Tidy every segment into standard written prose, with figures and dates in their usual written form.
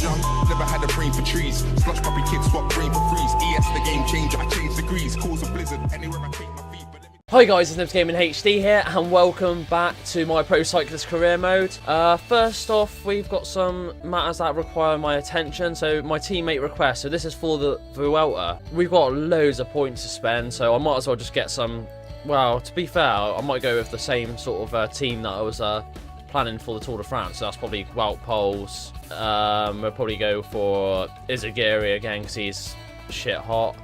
was young, never had a brain for trees. Slush puppy kids swap brain for freeze. ES the game changer, I change degrees. Cause a blizzard anywhere I take my feet. Hi guys, it's Nibzgaminghd here and welcome back to my pro cyclist career mode. First off, we've got some matters that require my attention. So my teammate request, so this is for the Vuelta. We've got loads of points to spend, so I might as well just get some, well, to be fair, I might go with the same sort of team that I was planning for the Tour de France. So that's probably Wout Poels. We'll probably go for Nibzgaminghd again because he's shit hot.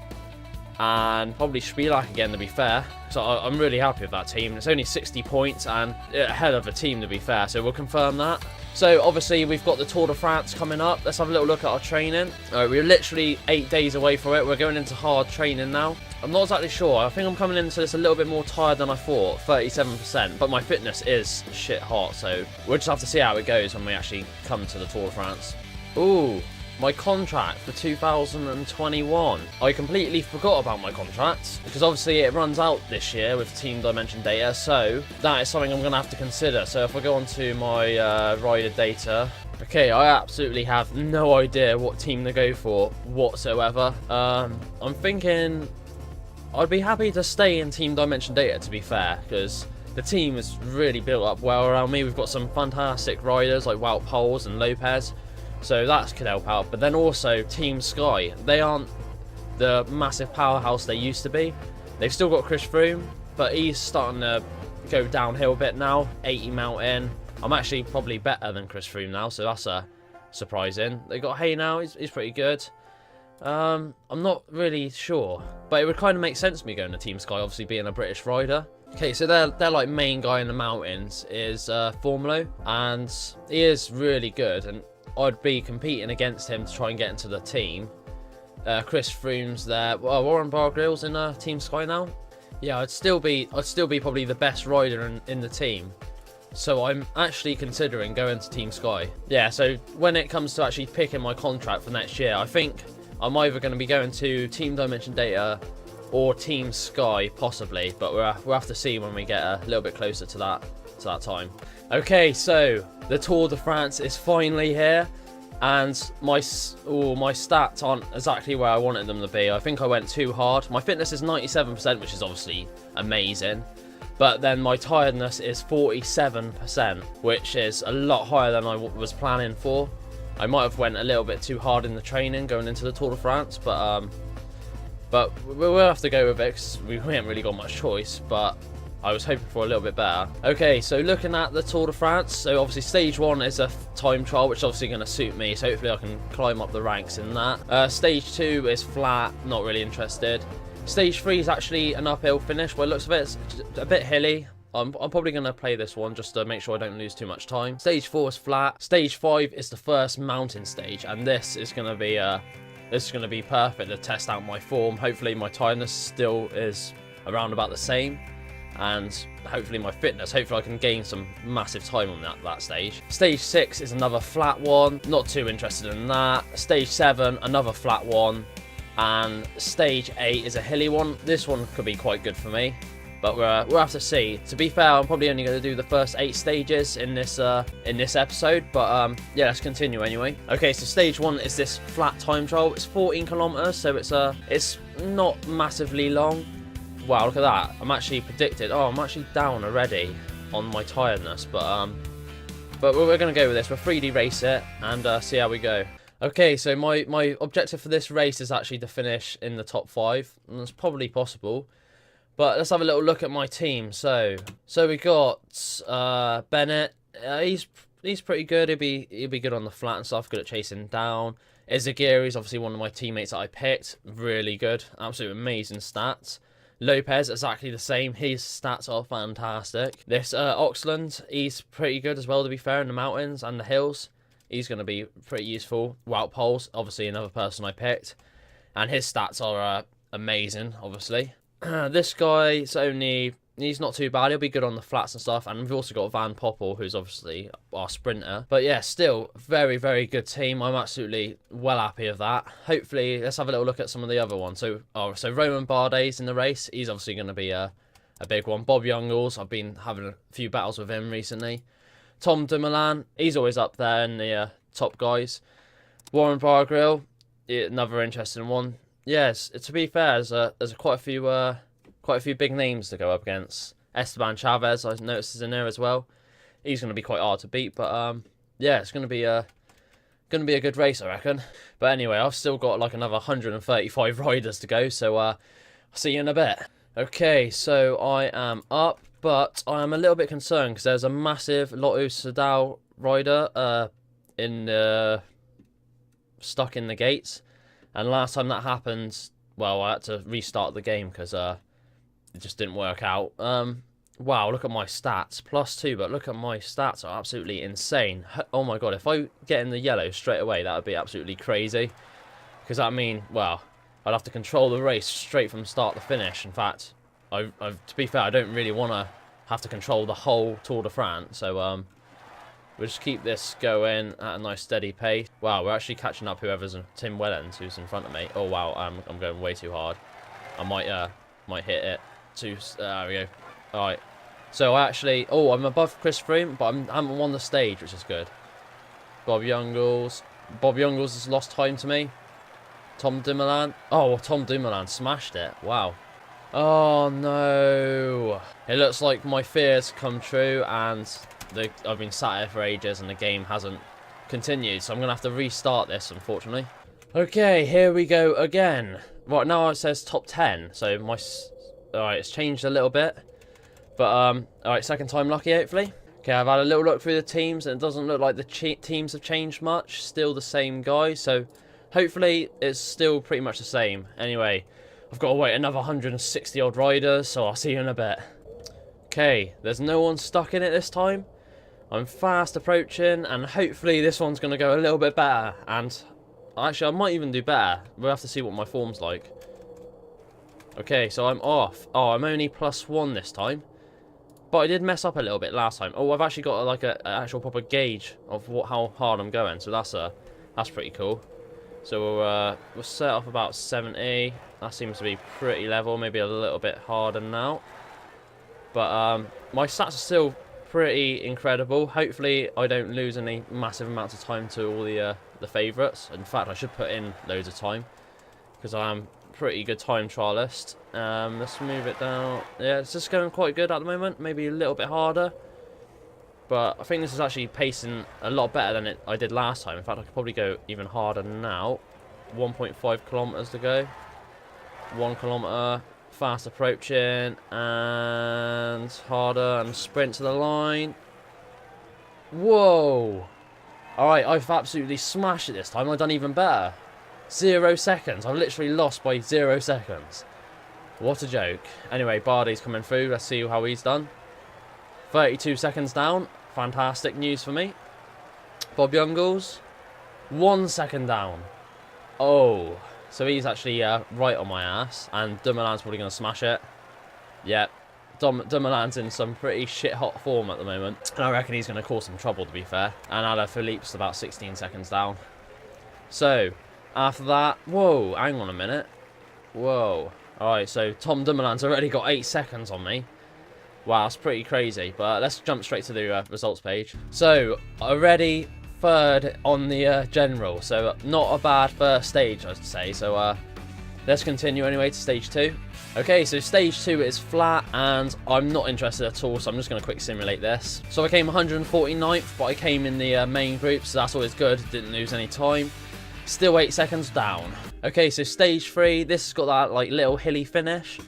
And probably Spielak again, to be fair. So I'm really happy with that team. It's only 60 points and ahead of a team, to be fair. So we'll confirm that. So obviously we've got the Tour de France coming up. Let's have a little look at our training. We're literally 8 days away from it. We're going into hard training now. I'm not exactly sure. I think I'm coming into this a little bit more tired than I thought, 37%. But my fitness is shit hot. So we'll just have to see how it goes when we actually come to the Tour de France. Ooh. My contract for 2021. I completely forgot about my contract because obviously it runs out this year with team dimension data, so that is something I'm going to have to consider. So if I go onto my rider data, okay, I absolutely have no idea what team to go for whatsoever. I'm thinking I'd be happy to stay in team dimension data, to be fair, because the team is really built up well around me. We've got some fantastic riders like Wout Poels and Lopez. So that could help out. But then also Team Sky, they aren't the massive powerhouse they used to be. They've still got Chris Froome, but he's starting to go downhill a bit now. 80 mountain. I'm actually probably better than Chris Froome now, so that's surprising. They got Hay now, he's pretty good. I'm not really sure, but it would kind of make sense to me going to Team Sky, obviously being a British rider. Okay, so their like main guy in the mountains is Formolo, and he is really good, and I'd be competing against him to try and get into the team. Chris Froome's there. Well, Warren Barguil's in Team Sky now. Yeah, I'd still be probably the best rider in the team. So I'm actually considering going to Team Sky. Yeah, so when it comes to actually picking my contract for next year, I think I'm either going to be going to Team Dimension Data or Team Sky, possibly. But we'll have to see when we get a little bit closer to that time. Okay, so the Tour de France is finally here, and my stats aren't exactly where I wanted them to be. I think I went too hard. My fitness is 97%, which is obviously amazing, but then my tiredness is 47%, which is a lot higher than I was planning for. I might have went a little bit too hard in the training going into the Tour de France, but we'll have to go with it because we haven't really got much choice, but I was hoping for a little bit better. Okay, so looking at the Tour de France, so obviously stage 1 is a time trial, which is obviously going to suit me, so hopefully I can climb up the ranks in that. Stage 2 is flat, not really interested. Stage 3 is actually an uphill finish, by the looks of it, it's a bit hilly. I'm probably going to play this one just to make sure I don't lose too much time. Stage 4 is flat. Stage 5 is the first mountain stage, and this is going to be perfect to test out my form. Hopefully my tiredness still is around about the same, and hopefully my fitness, hopefully I can gain some massive time on that stage. Stage 6 is another flat one, not too interested in that. Stage 7, another flat one, and stage 8 is a hilly one. This one could be quite good for me, but we'll have to see. To be fair, I'm probably only going to do the first 8 stages in this episode, but yeah, let's continue anyway. Okay, so stage 1 is this flat time trial. It's 14 kilometers, so it's not massively long. Wow, look at that. I'm actually predicted. Oh, I'm actually down already on my tiredness. But we're going to go with this. We'll 3D race it and see how we go. Okay, so my objective for this race is actually to finish in the top 5. And that's probably possible. But let's have a little look at my team. So we got Bennett. He's pretty good. He'll be good on the flat and stuff. Good at chasing down. Nibzgaminghd is obviously one of my teammates that I picked. Really good. Absolutely amazing stats. Lopez, exactly the same. His stats are fantastic. This Oxland, he's pretty good as well, to be fair, in the mountains and the hills. He's going to be pretty useful. Wout Poels, obviously another person I picked. And his stats are amazing, obviously. This guy, he's not too bad. He'll be good on the flats and stuff. And we've also got Van Poppel, who's obviously our sprinter. But yeah, still, very, very good team. I'm absolutely well happy with that. Hopefully, let's have a little look at some of the other ones. So Roman Bardet's in the race. He's obviously going to be a big one. Bob Youngles, I've been having a few battles with him recently. Tom Dumoulin, he's always up there in the top guys. Warren Bar Grill, another interesting one. Yes, to be fair, there's quite a few big names to go up against. Esteban Chavez, I noticed, is in there as well. He's going to be quite hard to beat, but yeah, it's going to be a good race, I reckon. But anyway, I've still got like another 135 riders to go, so I'll see you in a bit. Okay, so I am up, but I am a little bit concerned because there's a massive Lotto Soudal rider stuck in the gates, and last time that happened, well, I had to restart the game because it just didn't work out. Wow, look at my stats, +2, but look at my stats are absolutely insane. Oh my god, if I get in the yellow straight away, that would be absolutely crazy, because that mean, well, I'd have to control the race straight from start to finish. In fact, to be fair, I don't really want to have to control the whole Tour de France, so we'll just keep this going at a nice steady pace. Wow, we're actually catching up whoever's Tim Wellens, who's in front of me. Oh wow, I'm going way too hard. I might hit it too. There we go. All right. So I'm above Chris Froome, but I haven't won the stage, which is good. Bob Youngles has lost time to me. Tom Dumoulin. Oh, Tom Dumoulin smashed it. Wow. Oh no. It looks like my fears come true, and I've been sat here for ages and the game hasn't continued, so I'm going to have to restart this, unfortunately. Okay, here we go again. Right, now it says top 10, so alright, it's changed a little bit. But, alright, second time lucky, hopefully. Okay, I've had a little look through the teams, and it doesn't look like the teams have changed much. Still the same guys, so hopefully it's still pretty much the same. Anyway, I've got to wait another 160 odd riders, so I'll see you in a bit. Okay, there's no one stuck in it this time. I'm fast approaching, and hopefully this one's going to go a little bit better. And actually, I might even do better. We'll have to see what my form's like. Okay, so I'm off. Oh, I'm only +1 this time. But I did mess up a little bit last time. Oh, I've actually got like an actual proper gauge of how hard I'm going. So that's pretty cool. So we'll set off about 70. That seems to be pretty level. Maybe a little bit harder now. But my stats are still pretty incredible. Hopefully I don't lose any massive amounts of time to all the favourites. In fact, I should put in loads of time, because I am pretty good time trialist. Let's move it down. Yeah, it's just going quite good at the moment. Maybe a little bit harder, but I think this is actually pacing a lot better than I did last time. In fact, I could probably go even harder now. 1.5 kilometers to go. 1 kilometer. Fast approaching and harder, and sprint to the line. Whoa! Alright, I've absolutely smashed it this time. I've done even better. 0 seconds. I've literally lost by 0 seconds. What a joke. Anyway, Bardi's coming through. Let's see how he's done. 32 seconds down. Fantastic news for me. Bob Youngles. 1 second down. Oh. So he's actually right on my ass. And Dumoulin's probably going to smash it. Yep. Dumoulin's in some pretty shit-hot form at the moment. And I reckon he's going to cause some trouble, to be fair. And Alaphilippe's about 16 seconds down. So, after that... Whoa, hang on a minute. Whoa. Alright, so Tom Dumoulin's already got 8 seconds on me. Wow, that's pretty crazy. But let's jump straight to the results page. So, already third on the general. So, not a bad first stage, I'd say. So, let's continue anyway to stage 2. Okay, so stage 2 is flat, and I'm not interested at all, so I'm just going to quick simulate this. So I came 149th, but I came in the main group, so that's always good. Didn't lose any time. Still 8 seconds down. Okay, so stage 3, this has got that like little hilly finish.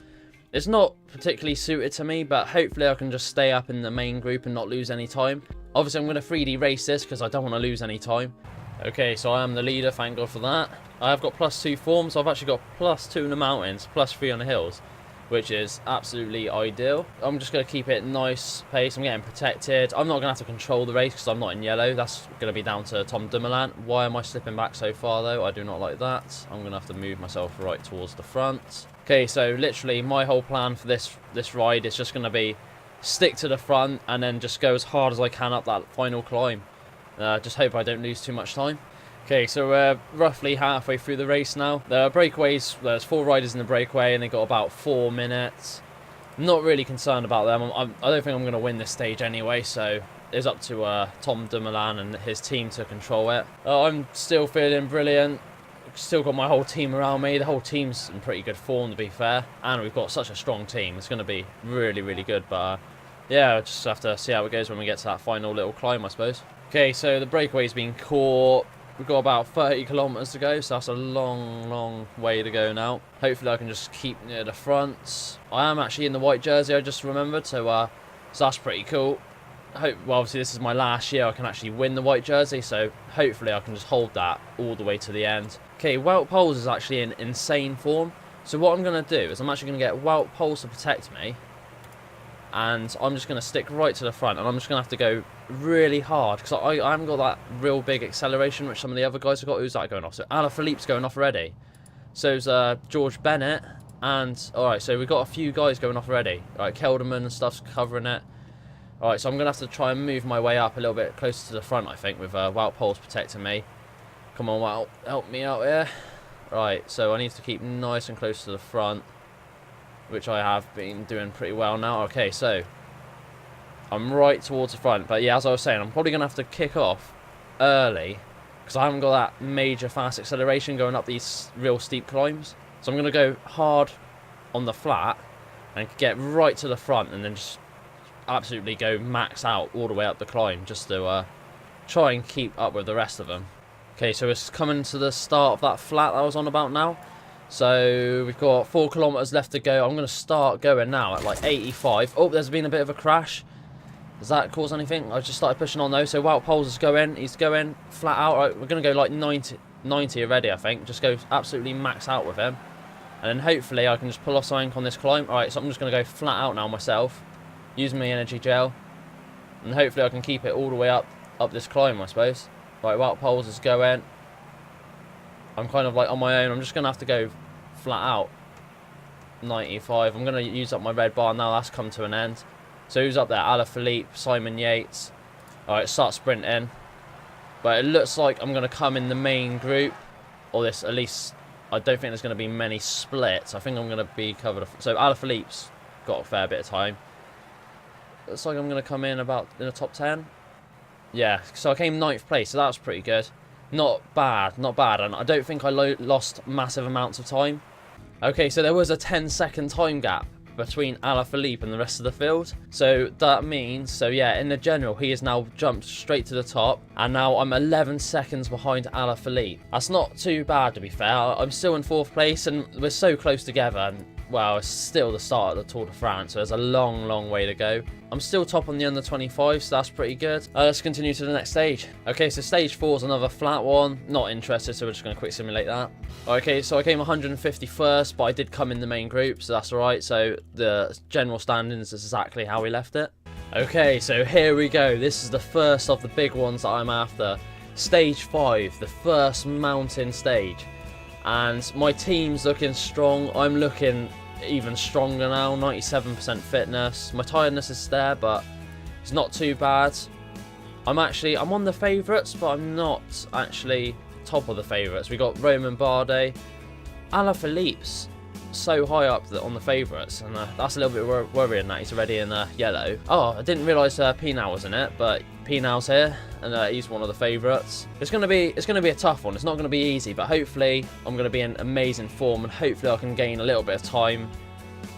It's not particularly suited to me, but hopefully I can just stay up in the main group and not lose any time. Obviously, I'm going to 3D race this because I don't want to lose any time. Okay, so I am the leader, thank God for that. I have got +2 form, so I've actually got +2 in the mountains, +3 on the hills, which is absolutely ideal. I'm just going to keep it nice pace. I'm getting protected. I'm not going to have to control the race because I'm not in yellow. That's going to be down to Tom Dumoulin. Why am I slipping back so far, though? I do not like that. I'm going to have to move myself right towards the front. Okay, so literally my whole plan for this ride is just going to be stick to the front and then just go as hard as I can up that final climb. Just hope I don't lose too much time. Okay, so we're roughly halfway through the race now. The breakaways, there's 4 riders in the breakaway and they got about 4 minutes. I'm not really concerned about them. I don't think I'm going to win this stage anyway, so it's up to Tom Dumoulin and his team to control it. I'm still feeling brilliant. Still got my whole team around me. The whole team's in pretty good form, to be fair, and we've got such a strong team. It's going to be really, really good. But yeah, we'll just have to see how it goes when we get to that final little climb, I suppose. Okay, so the breakaway's been caught. We've got about 30 kilometers to go, so that's a long, long way to go now. Hopefully I can just keep near the front. I am actually in the white jersey, I just remembered, so that's pretty cool. Well, obviously this is my last year I can actually win the white jersey, so hopefully I can just hold that all the way to the end. Okay, Wout Poels is actually in insane form, so what I'm going to do is I'm actually going to get Wout Poels to protect me, and I'm just going to stick right to the front, and I'm just going to have to go really hard, because I haven't got that real big acceleration which some of the other guys have got. Who's that going off? So Alaphilippe's going off already, so's George Bennett, and alright, so we've got a few guys going off already. Alright, Kelderman and stuff's covering it. Alright, so I'm going to have to try and move my way up a little bit closer to the front, I think, with Wout Poels protecting me. Come on, Wout, help me out here. Right, so I need to keep nice and close to the front, which I have been doing pretty well now. Okay, so I'm right towards the front, but yeah, as I was saying, I'm probably going to have to kick off early, because I haven't got that major fast acceleration going up these real steep climbs. So I'm going to go hard on the flat and get right to the front, and then just absolutely go max out all the way up the climb, just to try and keep up with the rest of them. Okay, so it's coming to the start of that flat that I was on about now. So we've got 4 kilometers left to go. I'm going to start going now at like 85. Oh, there's been a bit of a crash. Does that cause anything? I just started pushing on though. So Wout Poels is going. He's going flat out. Right, we're going to go like 90 already, I think. Just go absolutely max out with him. And then hopefully I can just pull off something on this climb. Alright, so I'm just going to go flat out now myself. Use my energy gel. And hopefully I can keep it all the way up this climb, I suppose. Right, Wout Poels is going. I'm kind of like on my own. I'm just going to have to go flat out. 95. I'm going to use up my red bar now. That's come to an end. So who's up there? Alaphilippe, Simon Yates. Alright, start sprinting. But it looks like I'm going to come in the main group. Or this, at least, I don't think there's going to be many splits. I think I'm going to be covered. So Alaphilippe's got a fair bit of time. Looks like I'm going to come in about in the top 10. Yeah, so I came 9th place, so that was pretty good. Not bad, not bad, and I don't think I lost massive amounts of time. Okay, so there was a 10-second time gap between Alaphilippe and the rest of the field. So that means, so yeah, in the general, he has now jumped straight to the top, and now I'm 11 seconds behind Alaphilippe. That's not too bad, to be fair. I'm still in 4th place, and we're so close together, and well, it's still the start of the Tour de France, so there's a long, long way to go. I'm still top on the under 25, so that's pretty good. Let's continue to the next stage. Okay, so stage 4 is another flat one. Not interested, so we're just going to quick simulate that. Okay, so I came 151st, but I did come in the main group, so that's alright. So the general standings is exactly how we left it. Okay, so here we go. This is the first of the big ones that I'm after. Stage 5, the first mountain stage. And my team's looking strong. I'm looking even stronger now, 97% fitness. My tiredness is there, but it's not too bad. I'm on the favourites, but I'm not actually top of the favourites. We got Romain Bardet. Alaphilippe's so high up on the favourites, and that's a little bit worrying that he's already in yellow. Oh, I didn't realise Pinot was in it, but Pinot's here, and he's one of the favourites. It's gonna be a tough one. It's not gonna be easy, but hopefully I'm gonna be in amazing form, and hopefully I can gain a little bit of time.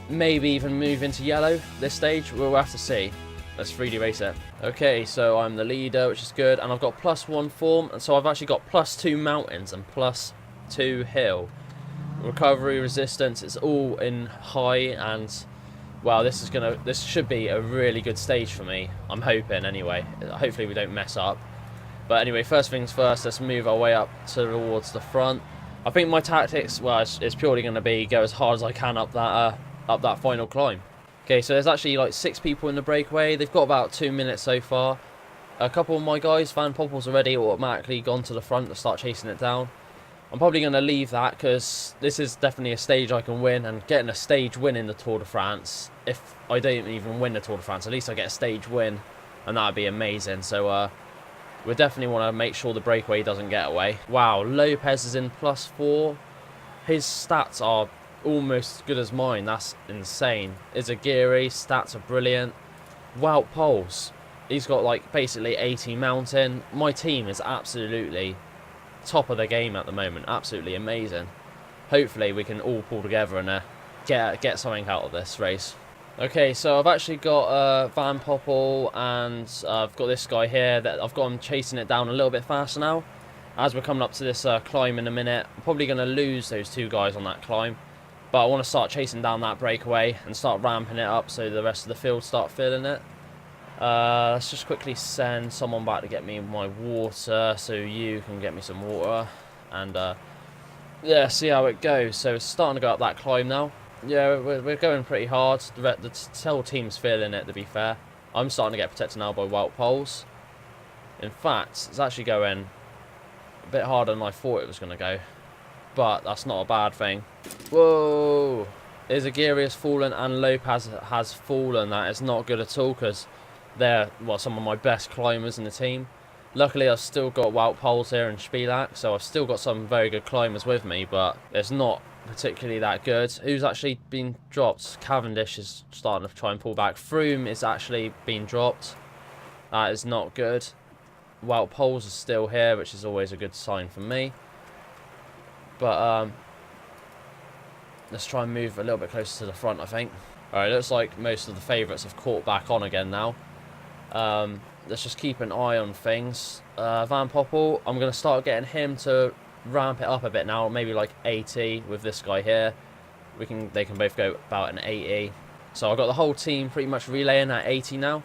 Maybe even move into yellow this stage. We'll have to see. Let's 3D race it. Okay, so I'm the leader, which is good, and I've got +1 form, and so I've actually got +2 mountains and +2 hill. Recovery, resistance, it's all in high, and wow, this should be a really good stage for me. I'm hoping anyway. Hopefully we don't mess up. But anyway, first things first, let's move our way up towards the front. I think my tactics, well, it's purely going to be go as hard as I can up that final climb. Okay, so there's actually like 6 people in the breakaway. They've got about 2 minutes so far. A couple of my guys, Van Poppel's already automatically gone to the front to start chasing it down. I'm probably going to leave that because this is definitely a stage I can win, and getting a stage win in the Tour de France, if I don't even win the Tour de France, at least I get a stage win, and that would be amazing. So we definitely want to make sure the breakaway doesn't get away. Wow, Lopez is in +4. His stats are almost as good as mine. That's insane. Izagiri, stats are brilliant. Wout Poels, He's got like basically 80 mountain. My team is absolutely top of the game at the moment. Absolutely amazing. Hopefully we can all pull together and get something out of this race. Okay, so I've actually got Van Poppel, and I've got this guy here that I've got him chasing it down a little bit faster now. As we're coming up to this climb in a minute, I'm probably going to lose those two guys on that climb. But I want to start chasing down that breakaway and start ramping it up so the rest of the field start feeling it. Let's just quickly send someone back to get me my water so you can get me some water. And yeah, see how it goes. So it's starting to go up that climb now. Yeah, we're going pretty hard. The whole team's feeling it, to be fair. I'm starting to get protected now by wild poles. In fact, it's actually going a bit harder than I thought it was going to go. But that's not a bad thing. Whoa! Izagiri has fallen and Lopez has fallen. That is not good at all because they're, well, some of my best climbers in the team. Luckily, I've still got Wout Poels here and Spilak, so I've still got some very good climbers with me, but it's not particularly that good. Who's actually been dropped? Cavendish is starting to try and pull back. Froome is actually being dropped. That is not good. Wout Poels is still here, which is always a good sign for me. But let's try and move a little bit closer to the front, I think. Alright, looks like most of the favourites have caught back on again now. Let's just keep an eye on things. Van Poppel, I'm going to start getting him to ramp it up a bit now, maybe like 80 with this guy here. They can both go about an 80. So I've got the whole team pretty much relaying at 80 now.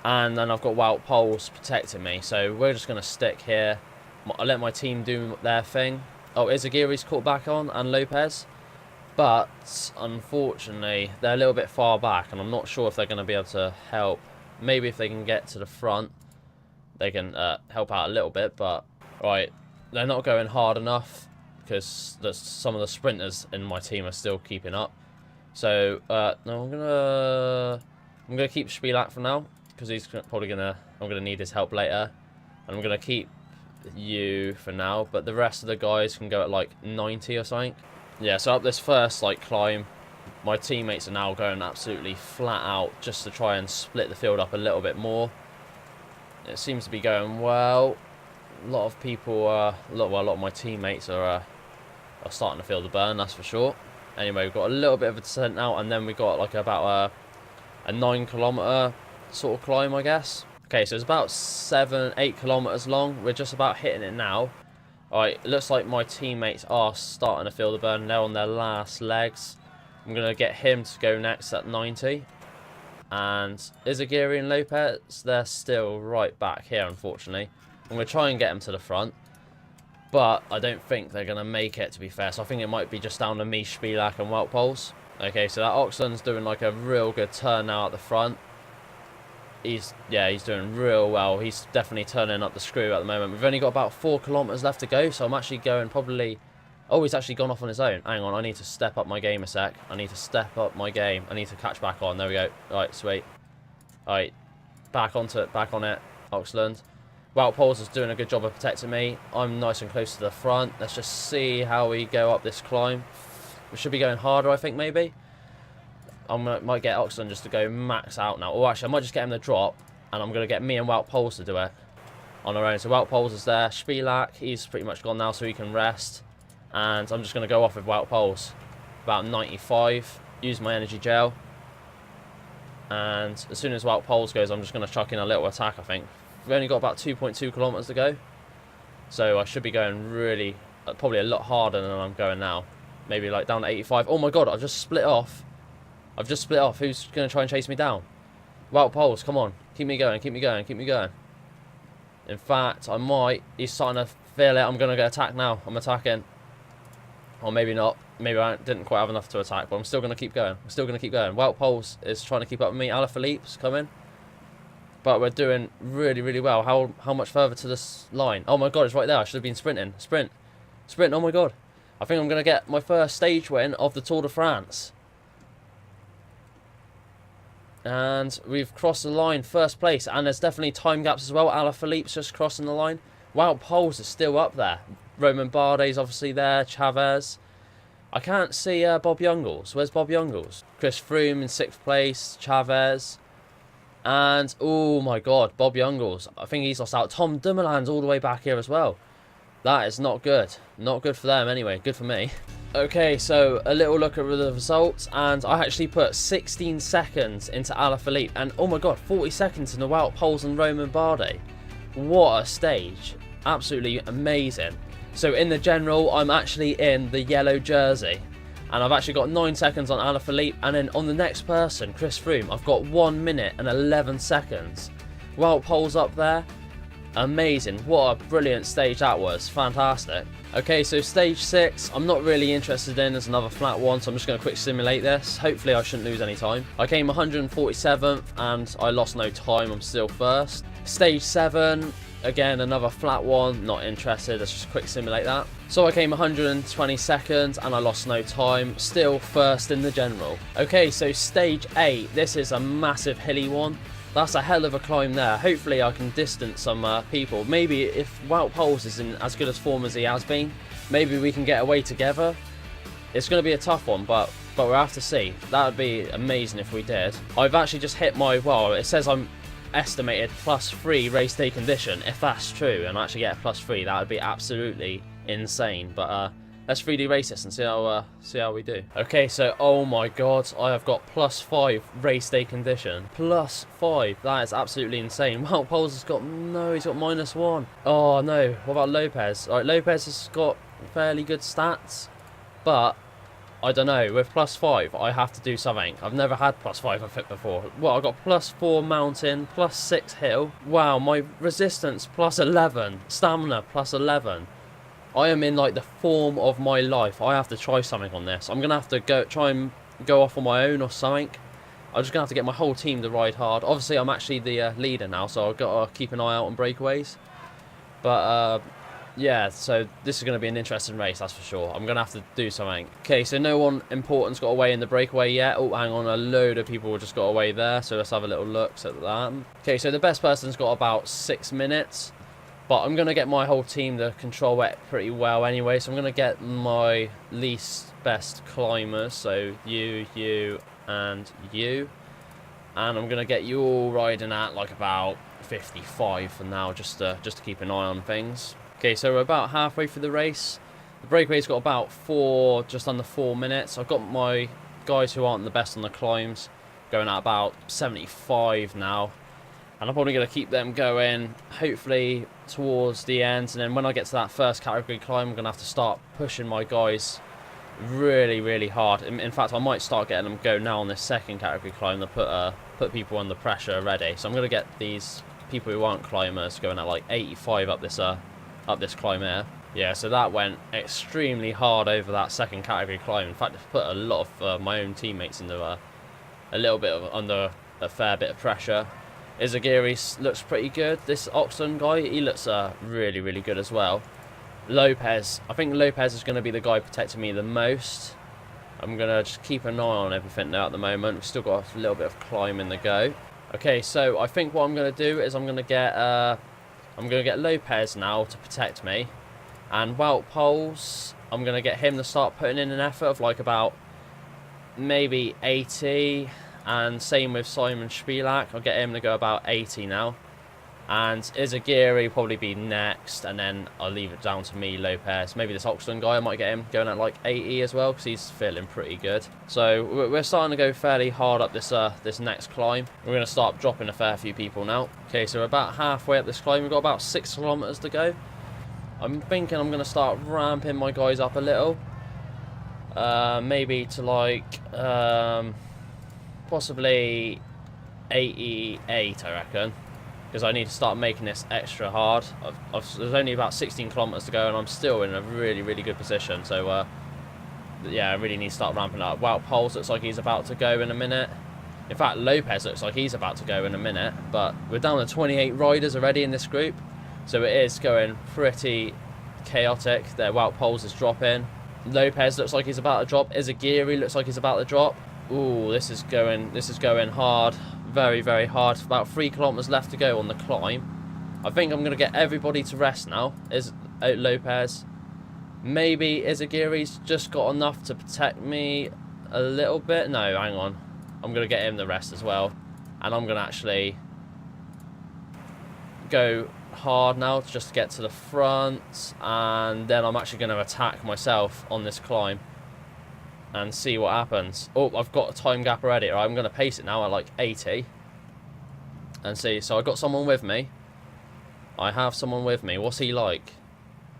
And then I've got Wout Poels protecting me. So we're just going to stick here. I'll let my team do their thing. Oh, Izagiri's caught back on, and Lopez. But, unfortunately, they're a little bit far back, and I'm not sure if they're going to be able to help. Maybe if they can get to the front, they can help out a little bit, but... Right, they're not going hard enough, because some of the sprinters in my team are still keeping up. So, no, I'm gonna keep Spilak for now, because he's probably I'm gonna need his help later. And I'm gonna keep you for now, but the rest of the guys can go at like 90 or something. Yeah, so up this first like climb, my teammates are now going absolutely flat out just to try and split the field up a little bit more. It seems to be going well. A lot of people, a lot of my teammates are starting to feel the burn, that's for sure. Anyway, we've got a little bit of a descent now, and then we've got like about a 9 kilometer sort of climb, I guess. Okay, so it's about 7-8 kilometers long. We're just about hitting it now. Alright, it looks like my teammates are starting to feel the burn. They're on their last legs. I'm going to get him to go next at 90. And Izagiri and Lopez, they're still right back here, unfortunately. I'm going to try and get them to the front. But I don't think they're going to make it, to be fair. So I think it might be just down to me, Spilak and Wout Poels. Okay, so that Oxland's doing like a real good turn now at the front. He's doing real well. He's definitely turning up the screw at the moment. We've only got about 4 kilometers left to go, so I'm actually going probably... Oh, he's actually gone off on his own. Hang on, I need to step up my game a sec. I need to step up my game. I need to catch back on. There we go. Alright, sweet. Alright, back onto it, back on it, Oxland. Wout Poels is doing a good job of protecting me. I'm nice and close to the front. Let's just see how we go up this climb. We should be going harder, I think, maybe. Might get Oxland just to go max out now. Or actually, I might just get him to drop. And I'm going to get me and Wout Poels to do it on our own. So Wout Poels is there. Spilak, he's pretty much gone now, so he can rest. And I'm just going to go off with Wout Poels. About 95. Use my energy gel. And as soon as Wout Poels goes, I'm just going to chuck in a little attack, I think. We've only got about 2.2 kilometers to go. So I should be going really, probably a lot harder than I'm going now. Maybe like down to 85. Oh my god, I've just split off. Who's going to try and chase me down? Wout Poels, come on. Keep me going, keep me going, keep me going. In fact, I might. He's starting to feel it. I'm going to get attacked now. I'm attacking. Or maybe not. Maybe I didn't quite have enough to attack, but I'm still going to keep going. I'm still going to keep going. Wout Poels is trying to keep up with me. Alaphilippe's coming. But we're doing really, really well. How much further to this line? Oh my god, it's right there. I should have been sprinting. Sprint. Sprint, oh my god. I think I'm going to get my first stage win of the Tour de France. And we've crossed the line, first place. And there's definitely time gaps as well. Alaphilippe's just crossing the line. Wout Poels is still up there. Romain Bardet's obviously there. Chavez. I can't see Bob Youngles. Where's Bob Youngles? Chris Froome in 6th place. Chavez. And, oh my god, Bob Youngles. I think he's lost out. Tom Dumoulin's all the way back here as well. That is not good. Not good for them anyway. Good for me. Okay, so a little look at the results. And I actually put 16 seconds into Alaphilippe. And, oh my god, 40 seconds in the Wout Poels and Romain Bardet. What a stage. Absolutely amazing. So in the general, I'm actually in the yellow jersey. And I've actually got 9 seconds on Alaphilippe. And then on the next person, Chris Froome, I've got 1 minute and 11 seconds. Wout Poels up there. Amazing. What a brilliant stage that was. Fantastic. Okay, so stage 6, I'm not really interested in. There's another flat one, so I'm just going to quick simulate this. Hopefully I shouldn't lose any time. I came 147th and I lost no time. I'm still first. Stage 7, again, another flat one. Not interested. Let's just quick simulate that. So I came 122nd and I lost no time. Still first in the general. Okay, so stage 8. This is a massive hilly one. That's a hell of a climb there. Hopefully I can distance some people. Maybe if Wout Poels is in as good as form as he has been, maybe we can get away together. It's going to be a tough one, but we'll have to see. That would be amazing if we did. I've actually just hit my, well, it says I'm estimated +3 race day condition. If that's true and I actually get a +3, that would be absolutely insane. But let's 3D race this and see how we do. Okay, so oh my god, I have got +5 race day condition. +5, that is absolutely insane. Wout Poels has got, no, he's got -1. Oh no, what about Lopez? Alright, Lopez has got fairly good stats, but I don't know, with +5 I have to do something. I've never had +5 of it before. Well, I got +4 mountain, +6 hill. Wow, my resistance +11, stamina +11. I am in like the form of my life. I have to try something on this. I'm gonna have to try and go off on my own or something. I'm just gonna have to get my whole team to ride hard. Obviously, I'm actually the leader now, so I've got to keep an eye out on breakaways. But yeah, so this is gonna be an interesting race, that's for sure. I'm gonna have to do something. Okay, so no one important's got away in the breakaway yet. Oh, hang on, a load of people just got away there. So let's have a little look at that. Okay, so the best person's got about 6 minutes. But I'm going to get my whole team to control it pretty well anyway. So I'm going to get my least best climbers. So you, and you. And I'm going to get you all riding at like about 55 for now. Just to keep an eye on things. Okay, so we're about halfway through the race. The breakaway's got about just under 4 minutes. I've got my guys who aren't the best on the climbs going at about 75 now. And I'm probably going to keep them going, hopefully, towards the end. And then when I get to that first category climb, I'm going to have to start pushing my guys really, really hard. In fact, I might start getting them go now on this second category climb to put people under pressure already. So I'm going to get these people who aren't climbers going at like 85 up this climb here. Yeah, so that went extremely hard over that second category climb. In fact, it put a lot of my own teammates into a little bit under a fair bit of pressure. Izagiri looks pretty good. This Oxlade guy, he looks really, really good as well. Lopez, I think Lopez is going to be the guy protecting me the most. I'm going to just keep an eye on everything now at the moment. We've still got a little bit of climbing to go. Okay, so I think what I'm going to do is I'm going to get Lopez now to protect me. And Wout Poels, I'm going to get him to start putting in an effort of like about maybe 80. And same with Simon Spilak. I'll get him to go about 80 now. And Izagiri will probably be next. And then I'll leave it down to me, Lopez. Maybe this Oxlade guy, I might get him going at like 80 as well, because he's feeling pretty good. So we're starting to go fairly hard up this next climb. We're going to start dropping a fair few people now. Okay, so we're about halfway up this climb. We've got about 6 kilometers to go. I'm thinking I'm going to start ramping my guys up a little. Maybe to like... possibly 88, I reckon, because I need to start making this extra hard. There's only about 16 kilometers to go and I'm still in a really, really good position. So yeah, I really need to start ramping up. Wout Poels looks like he's about to go in a minute. In fact, Lopez looks like he's about to go in a minute, but we're down to 28 riders already in this group, so it is going pretty chaotic. There, Wout Poels is dropping. Lopez looks like he's about to drop. Izagiri looks like he's about to drop. Ooh, this is going hard. Very, very hard. About 3 kilometers left to go on the climb. I think I'm going to get everybody to rest now. Lopez. Maybe Izagiri's just got enough to protect me a little bit. No, hang on. I'm going to get him the rest as well. And I'm going to actually go hard now just to get to the front, and then I'm actually going to attack myself on this climb and see what happens. Oh, I've got a time gap already. Right, I'm going to pace it now at like 80 and see. So I've got someone with me. I have someone with me. What's he like?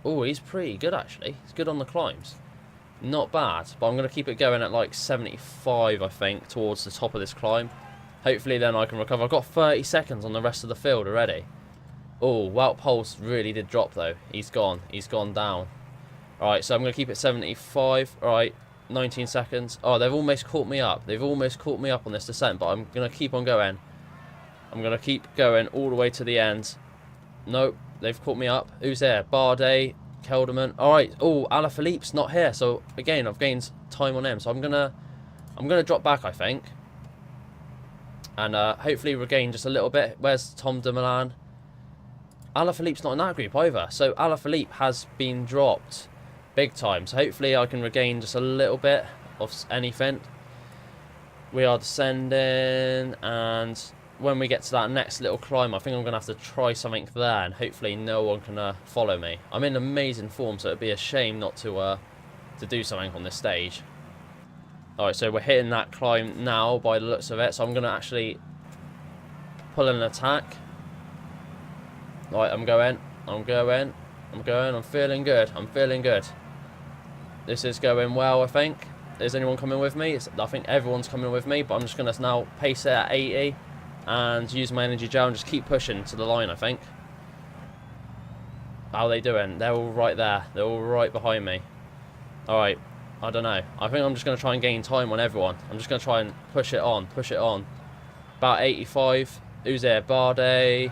Oh, he's pretty good actually. He's good on the climbs. Not bad, but I'm going to keep it going at like 75, I think, towards the top of this climb. Hopefully then I can recover. I've got 30 seconds on the rest of the field already. Oh, Wout Poels really did drop though. He's gone. He's gone down. Alright, so I'm going to keep it 75. Alright, 19 seconds. Oh, they've almost caught me up. They've almost caught me up on this descent, but I'm going to keep on going. I'm going to keep going all the way to the end. Nope, they've caught me up. Who's there? Bardet, Kelderman. Alright, oh, Alaphilippe's not here. So, again, I've gained time on him. So I'm gonna drop back, I think. And hopefully regain just a little bit. Where's Tom Dumoulin? Alaphilippe's not in that group either. So Alaphilippe has been dropped big time. So hopefully I can regain just a little bit of anything. We are descending, and when we get to that next little climb, I think I'm going to have to try something there, and hopefully no one can follow me. I'm in amazing form, so it'd be a shame not to do something on this stage. Alright, so we're hitting that climb now by the looks of it, so I'm going to actually pull an attack. Right, I'm going, I'm feeling good, I'm feeling good. This is going well, I think. Is anyone coming with me? I think everyone's coming with me, but I'm just going to now pace it at 80 and use my energy gel and just keep pushing to the line, I think. How are they doing? They're all right there. They're all right behind me. Alright, I don't know. I think I'm just going to try and gain time on everyone. I'm just going to try and push it on, push it on. About 85. Who's there? Bardet,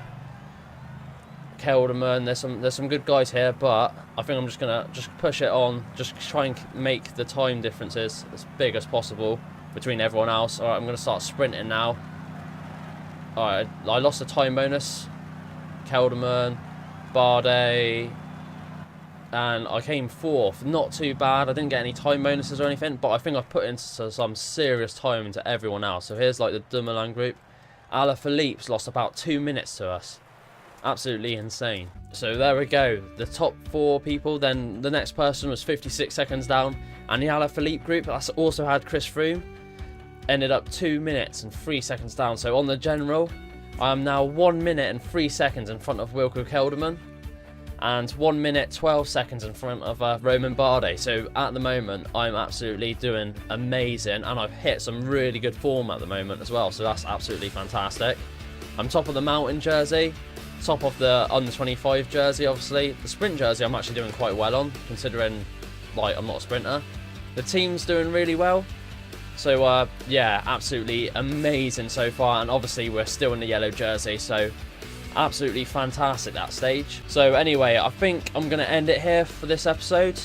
Kelderman. There's some good guys here, but I think I'm just going to push it on. Just try and make the time differences as big as possible between everyone else. Alright, I'm going to start sprinting now. Alright, I lost a time bonus. Kelderman, Bardet, and I came 4th. Not too bad. I didn't get any time bonuses or anything, but I think I've put into some serious time into everyone else. So here's like the Dumoulin group. Alaphilippe's lost about 2 minutes to us. Absolutely insane. So there we go. The top 4 people. Then the next person was 56 seconds down. And the Alaphilippe group, that's also had Chris Froome, ended up 2 minutes and 3 seconds down. So on the general, I am now 1 minute and 3 seconds in front of Wilco Kelderman, and 1 minute 12 seconds in front of Romain Bardet. So at the moment, I'm absolutely doing amazing, and I've hit some really good form at the moment as well. So that's absolutely fantastic. I'm top of the mountain jersey, top of the under 25 jersey. Obviously, the sprint jersey I'm actually doing quite well on, considering like I'm not a sprinter. The team's doing really well. So yeah, absolutely amazing so far, and obviously we're still in the yellow jersey, so absolutely fantastic that stage. So anyway, I think I'm going to end it here for this episode.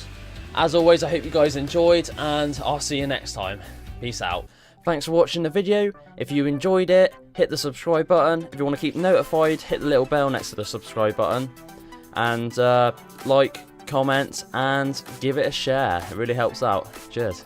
As always, I hope you guys enjoyed, and I'll see you next time. Peace out. Thanks for watching the video. If you enjoyed it, hit the subscribe button. If you want to keep notified, hit the little bell next to the subscribe button, and like, comment, and give it a share. It really helps out. Cheers.